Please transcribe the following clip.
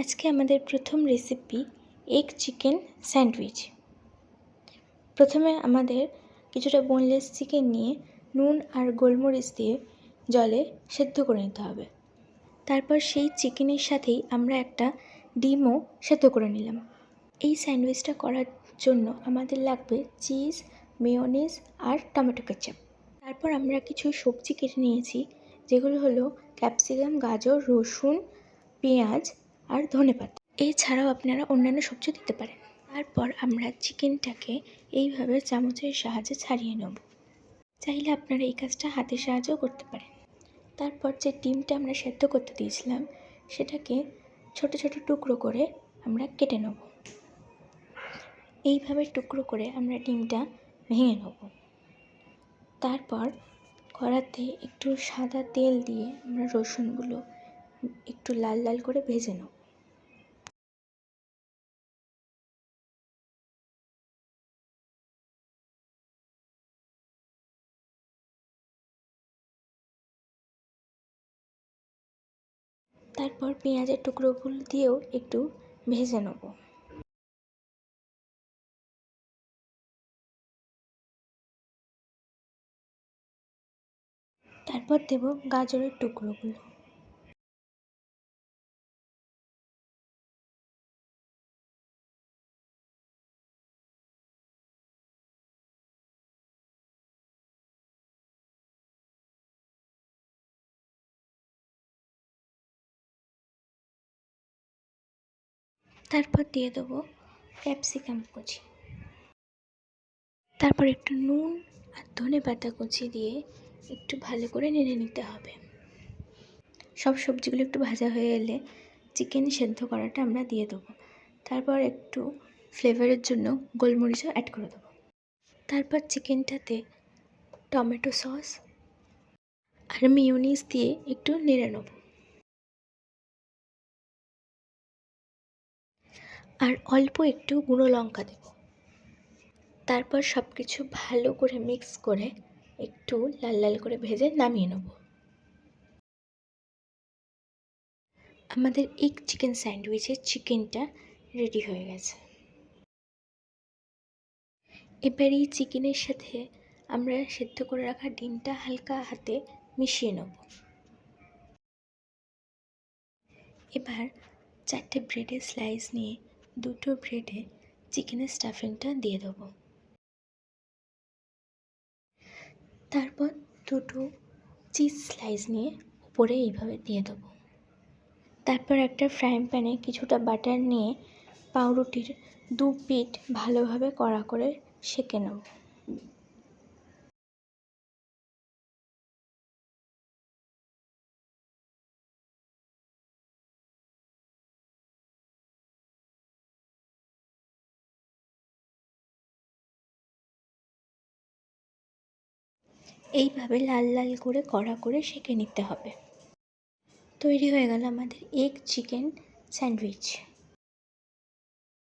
আজকে আমাদের প্রথম রেসিপি এগ চিকেন স্যান্ডউইচ। প্রথমে আমাদের কিছুটা বোনলেস চিকেন নিয়ে নুন আর গোলমরিচ দিয়ে জলে সেদ্ধ করে নিতে হবে। তারপর সেই চিকেনের সাথেই আমরা একটা ডিমও সেদ্ধ করে নিলাম। এই স্যান্ডউইচটা করার জন্য আমাদের লাগবে চিজ, মেয়োনিজ আর টমেটো কেচাপ। তারপর আমরা কিছু সবজি কেটে নিয়েছি, যেগুলো হলো ক্যাপসিকাম, গাজর, রসুন, পেঁয়াজ আর ধনেপাতা। এছাড়াও আপনারা অন্যান্য সবজি দিতে পারেন। তারপর আমরা চিকেনটাকে এইভাবে চামচের সাহায্যে ছাড়িয়ে নেব। চাইলে আপনারা এই কাজটা হাতের সাহায্যেও করতে পারেন। তারপর যে ডিমটা আমরা সেদ্ধ করতে দিয়েছিলাম সেটাকে ছোট ছোট টুকরো করে আমরা কেটে নেব। এইভাবে টুকরো করে আমরা ডিমটা ভেঙে নেব। তারপর কড়াতে একটু সাদা তেল দিয়ে আমরা রসুনগুলো একটু লাল লাল করে ভেজে নেব। তারপর পেঁয়াজের টুকরোগুলো দিয়েও একটু ভেজে নেব। তারপর দেব গাজরের টুকরোগুলো। তারপর দিয়ে দেবো ক্যাপসিকাম কুচি। তারপর একটু নুন আর ধনেপাতা কুচি দিয়ে একটু ভালো করে নেড়ে নিতে হবে। সব সবজিগুলো একটু ভাজা হয়ে এলে চিকেন সেদ্ধ করাটা আমরা দিয়ে দেবো। তারপর একটু ফ্লেভারের জন্য গোলমরিচও অ্যাড করে দেবো। তারপর চিকেনটাতে টমেটো সস আর মেয়োনিজ দিয়ে একটু নেড়ে নেব। আর অল্প একটু গুঁড়ো লঙ্কা দেব। তারপর সব কিছু ভালো করে মিক্স করে একটু লাল লাল করে ভেজে নামিয়ে নেব। আমাদের এগ চিকেন স্যান্ডউইচের চিকেনটা রেডি হয়ে গেছে। এবার এই চিকেনের সাথে আমরা সেদ্ধ করে রাখা ডিমটা হালকা হাতে মিশিয়ে নেব। এবার 4টে ব্রেডের স্লাইস নিয়ে দুটো ব্রেডে চিকেনের স্টাফিংটা দিয়ে দেবো। তারপর দুটো চিজ স্লাইস নিয়ে উপরে এইভাবে দিয়ে দেবো। তারপর একটা ফ্রাইং প্যানে কিছুটা বাটার নিয়ে পাউরুটির 2 পিঠ ভালোভাবে কড়া করে সেঁকে নেব। এইভাবে লাল লাল করে কড়া করে সেঁকে নিতে হবে। তৈরি হয়ে গেল আমাদের এগ চিকেন স্যান্ডউইচ।